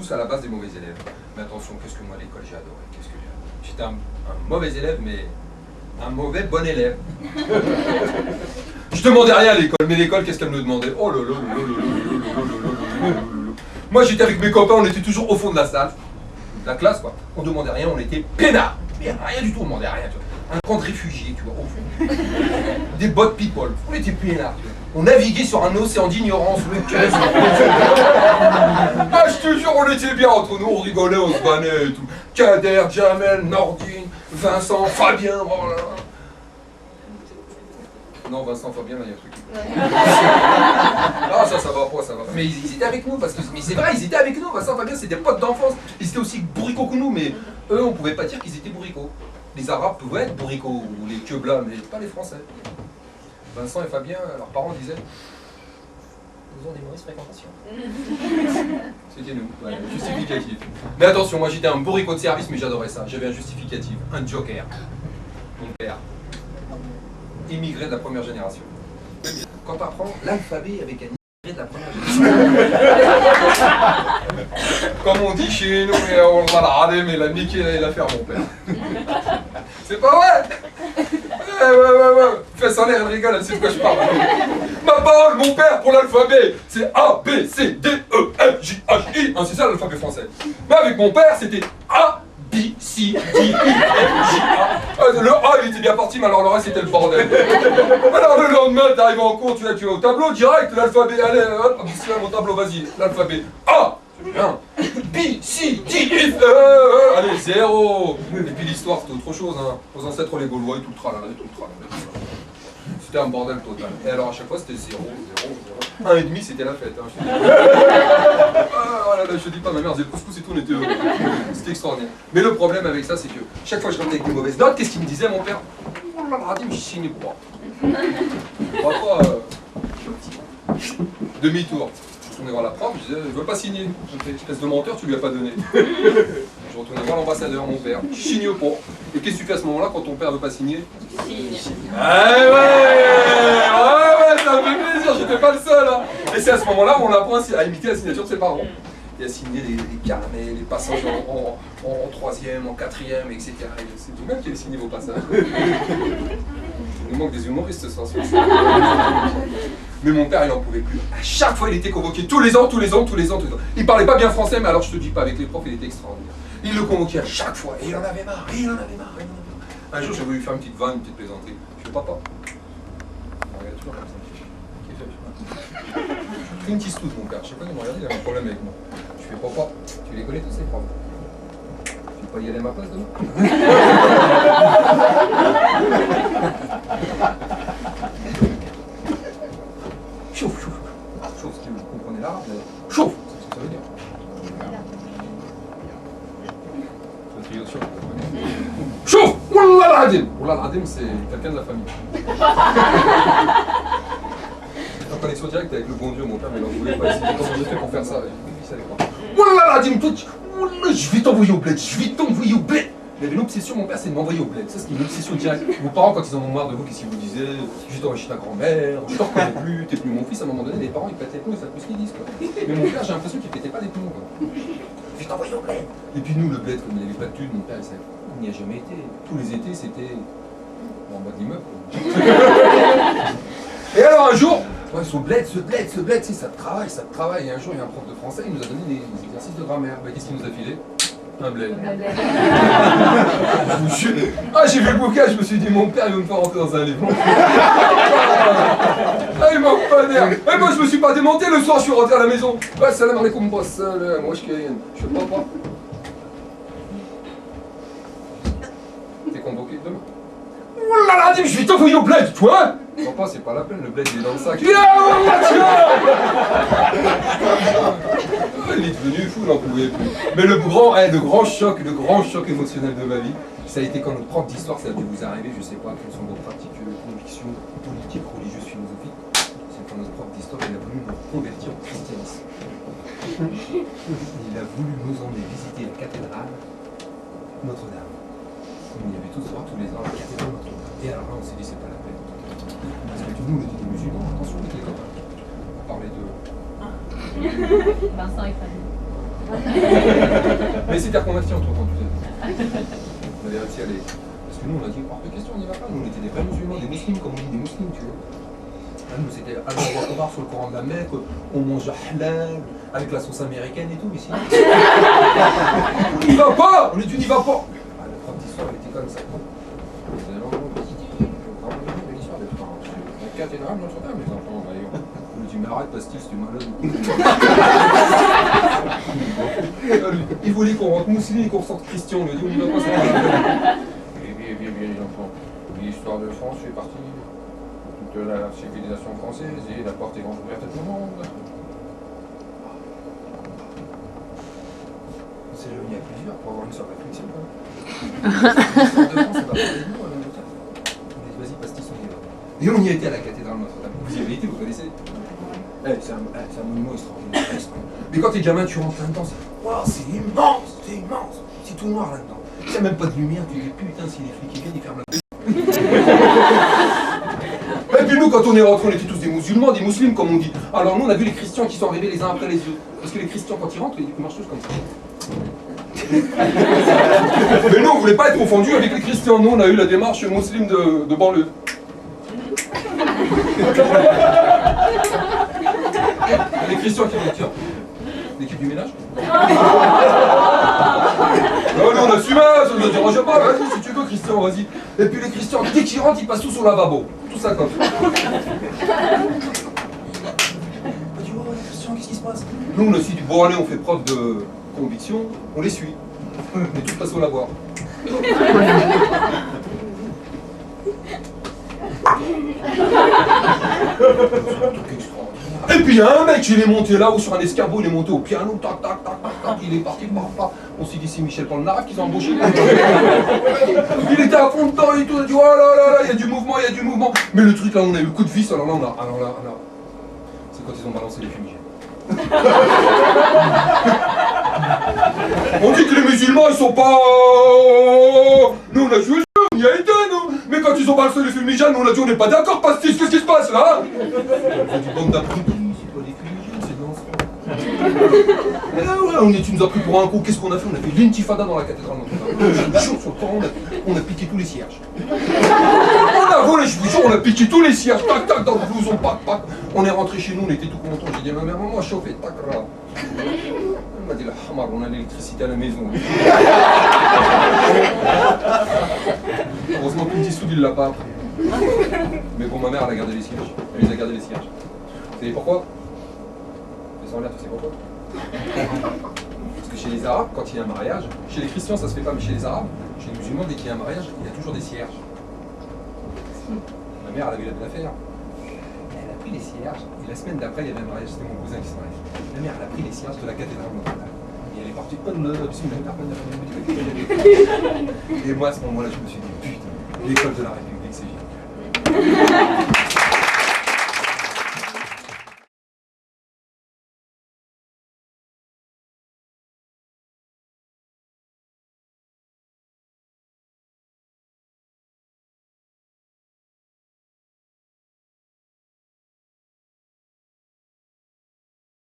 tous à la base des mauvais élèves. Mais attention, qu'est-ce que moi à l'école j'ai adoré, qu'est-ce que j'étais un mauvais élève, mais un mauvais bon élève. Je demandais rien à l'école, mais l'école, qu'est-ce qu'elle me demandait? Oh là là là là là là là là. Moi j'étais avec mes copains, on était toujours au fond de la salle, de la classe quoi. On demandait rien, on était peinards. Mais rien du tout, on demandait rien. Tu vois. Un camp de réfugiés, tu vois, au fond. Des bottes people, on était peinards. Tu vois. On naviguait sur un océan d'ignorance. Ah, je te jure, on était bien entre nous, on rigolait, on se vannait et tout. Kader, Jamel, Nordine, Vincent, Fabien, oh là là. Non, Vincent, Fabien, là, il y a un truc. Ah, ça va pas, ça va pas. Mais ils étaient avec nous, parce que. Mais c'est vrai, ils étaient avec nous, Vincent, Fabien, c'est des potes d'enfance. Ils étaient aussi bourricots que nous, mais eux, on pouvait pas dire qu'ils étaient bourricots. Les Arabes pouvaient être bourricots, ou les Queblas, mais pas les Français. Vincent et Fabien, leurs parents disaient. Nous avons des mauvaises fréquentations. C'était nous, ouais, justificatif. Mais attention, moi j'étais un bourricot de service, mais j'adorais ça. J'avais un justificatif, un joker. Mon père. Immigré de la première génération. Quand tu apprends l'alphabet avec un immigré de la première génération. Comme on dit chez nous, on va la rader, mais la niquer et la faire mon père. C'est pas vrai? Ouais. Fais ça l'air, elle rigole, elle sait de quoi je parle. Ma parole, mon père, pour l'alphabet, c'est A, B, C, D, E, F, J, H, I. C'est ça l'alphabet français. Mais avec mon père, c'était A, B, C, D, E, F, J, A. Le A, il était bien parti, mais alors le reste, c'était le bordel. Alors le lendemain, t'arrives en cours, tu es au tableau, direct, l'alphabet, allez, hop, c'est là mon tableau, vas-y, l'alphabet. A, bien. B, C, D, F, allez, 0. Et puis l'histoire, c'était autre chose, hein. Aux ancêtres, les Gaulois et tout le tralala, tout le tralala. C'était un bordel total. Et alors à chaque fois, c'était 0, 0, 0. 1,5, c'était la fête, hein, je te dis. Ah là là, je te dis pas, ma mère faisait le couscous et tout, on était heureux. C'était extraordinaire. Mais le problème avec ça, c'est que chaque fois que je rentrais avec des mauvaises notes, qu'est-ce qu'il me disait, mon père? Oh là là, je signe pas. Parfois, demi-tour. Je retournais voir la prof, je disais, je veux pas signer. Espèce de menteur, tu lui as pas donné. Je retournais voir l'ambassadeur, mon père. Je signe pas. Et qu'est-ce que tu fais à ce moment-là quand ton père veut pas signer? Signe. Ouais, ça me fait plaisir, j'étais pas le seul. Hein. Et c'est à ce moment-là où on apprend à imiter la signature de ses parents. Et à signer les carnets, les passages en troisième, en quatrième, etc. Et c'est vous-même qui avez signé vos passages. Il nous manque des humoristes ce soir. Mais mon père, il n'en pouvait plus. À chaque fois, il était convoqué tous les ans. Il parlait pas bien français, mais alors je te dis pas, avec les profs, il était extraordinaire. Il le convoquait à chaque fois, et il en avait marre, Un jour, j'ai voulu faire une petite vanne, une petite plaisanterie. Je fais papa. Il me regarde toujours comme ça. Qu'est-ce que je fais? Clint Eastwood, mon père. Je sais pas, il me regarde, il a un problème avec moi. Je fais papa, tu les connais tous ces profs? Tu veux pas y aller à ma place demain? Chauffe. Chauffe, si vous comprenez l'arabe, chauffe, c'est ce que ça veut dire. Chauffe! Wallah al-Adim! Wallah al-Adim, c'est quelqu'un de la famille. En connexion directe avec le bon Dieu, mon père, mais il n'en voulait pas essayer. Comment j'ai fait pour faire ça? Il savait pas. Wallah al-Adim, je vais t'envoyer au bled, Il avait une obsession, mon père, c'est de m'envoyer au bled. Ça, c'est une obsession directe. Vos parents, quand ils en ont marre de vous, qu'est-ce qu'ils vous disaient? Je vais t'envoyer chez ta grand-mère, je te reconnais plus, t'es plus mon fils. À un moment donné, les parents, ils pètent les plombs, ils savent plus ce qu'ils disent, quoi. Mais mon père, j'ai l'impression qu'il pétait pas des plombs, quoi. Je vais t'envoyer au bled. Et puis nous, le bled, comme il n'avait pas de thunes, mon père, il n'y a jamais été. Tous les étés, c'était en bas de l'immeuble. Et alors un jour, ouais, ce bled, tu sais, ça te travaille. Et un jour, il y a un prof de français, il nous a donné des exercices de grammaire. Bah, qu'est-ce qu'il nous a filé? Un bled. Ah, j'ai vu le bouquin, je me suis dit, mon père, il va me faire rentrer dans un livre. Ah, il manque pas d'air. Et moi, je me suis pas démonté, le soir, je suis rentré à la maison. Ouais, salam alaikum, boss, salam, moi, je fais papa. T'es convoqué demain? Oh là là, je vais t'envoyer au bled, tu vois? Papa, c'est pas la peine, le bled, il est dans le sac. Il est devenu fou, il n'en pouvait plus. Mais le grand choc émotionnel de ma vie, ça a été quand notre prof d'histoire, ça a dû vous arriver, je sais pas, quelles sont vos pratiques, convictions politiques, religieuses, philosophiques. C'est quand notre prof d'histoire, il a voulu nous convertir au christianisme. Il a voulu nous emmener visiter la cathédrale Notre-Dame. On y avait tous droit tous les ans à la cathédrale Notre-Dame. Et alors là, on s'est dit, c'est pas la peine. Parce que nous, on était des musulmans, attention avec les copains. On parlait de... Vincent et Fabien. Mais c'était reconverti entre temps, tu sais. On avait réussi à aller. Parce que nous, on a dit, hors de question, on n'y va pas. Nous, on était des vrais musulmans, des musulmans, comme on dit, des musulmans, tu vois. Là, nous, c'était Allah Akbar sur le Coran de la Mecque, on mange halal, avec la sauce américaine et tout, mais sinon. On n'y va pas. On est dit, on n'y va pas. Ah, la petite soeur, elle était comme ça. C'est vraiment l'histoire d'être la cathédrale Notre-Dame, les enfants, d'ailleurs. On lui dit, mais arrête, Pastille, c'est malade. Il voulait qu'on rentre musulman et qu'on ressorte chrétien. On lui a dit, on n'y va pas, ça va. Bien, les enfants. L'histoire de France fait partie de la civilisation française et la porte est grande ouverte à tout le monde. On s'est réunis à plusieurs pour avoir une sorte de réflexion. L'histoire de France, ça va parler de nous à l'Angleterre. On dit, vas-y, Pastis, on y va. Et on y a été à la cathédrale Notre-Dame. Vous y avez été, vous connaissez? C'est un monument extraordinaire. Mais quand t'es gamin, tu rentres là-dedans, c'est immense, c'est tout noir là-dedans. Il n'y a même pas de lumière, tu dis putain, si les flics viennent, ils ferment la. Et puis nous, quand on est rentrés, on était tous des musulmans, des musulmans comme on dit. Alors nous, on a vu les chrétiens qui sont arrivés les uns après les autres. Parce que les chrétiens, quand ils rentrent, ils marchent tous comme ça. Mais nous, on voulait pas être confondus avec les chrétiens. Nous, on a eu la démarche musulmane de banlieue. Les chrétiens qui vont dire, l'équipe du ménage. Non, on assume, ça ne me dérange pas, vas-y, si tu veux, Christian, vas-y. Et puis les Christians, dès qu'ils rentrent, ils passent tous au lavabo. Tout ça comme. On dit, oh, les Christians, qu'est-ce qui se passe? Nous, on a aussi dit, bon, allez, on fait preuve de conviction, on les suit. Mais tout passe au lavoir. Et puis il y a un mec, il est monté là-haut sur un escabeau, il est monté au piano, tac, tac, tac, tac, tac, il est parti, paf. On s'est dit, c'est Michel Polnareff qu'ils ont embauché. Il était à fond dedans et tout, il a dit, oh là là, il y a du mouvement. Mais le truc là, on a eu le coup de vis, alors là, c'est quand ils ont balancé les fumigènes. On dit que les musulmans, ils sont pas. Nous, on a joué le jeu, on y a été, nous. Mais quand ils ont balancé les fumigènes, nous, on a dit, on n'est pas d'accord, Pastis, qu'est-ce qui se passe là? On a dit, bande d'abrutis, c'est pas des fumigènes, c'est de l'enfant. Ouais, tu nous as pris pour un coup, qu'est-ce qu'on a fait? On a fait l'intifada dans la cathédrale Notre-Dame. Chaud sur le Coran, on a piqué tous les cierges. On a volé, je vous jure, on a piqué tous les cierges, tac, tac, dans le blouson, pac. On est rentré chez nous, on était tout contents. J'ai dit à ma mère, maman, chauffé, tac, là. Elle m'a dit, la hamar, on a l'électricité à la maison. Heureusement que petit soude, il l'a pas appris. Mais bon, ma mère, elle a gardé les cierges. Elle les a gardés les cierges. Vous savez pourquoi? Les en l'air, tu sais pourquoi? Parce que chez les Arabes, quand il y a un mariage, chez les chrétiens ça se fait pas, mais chez les Arabes, chez les musulmans, dès qu'il y a un mariage, il y a toujours des cierges. Ma mère, elle a vu la belle affaire. Elle a pris les cierges, et la semaine d'après, il y avait un mariage, c'était mon cousin qui se mariait. Ma mère, elle a pris les cierges de la cathédrale Notre-Dame. Et elle est partie, et moi, à ce moment-là, je me suis dit, putain, l'école de la République, c'est génial.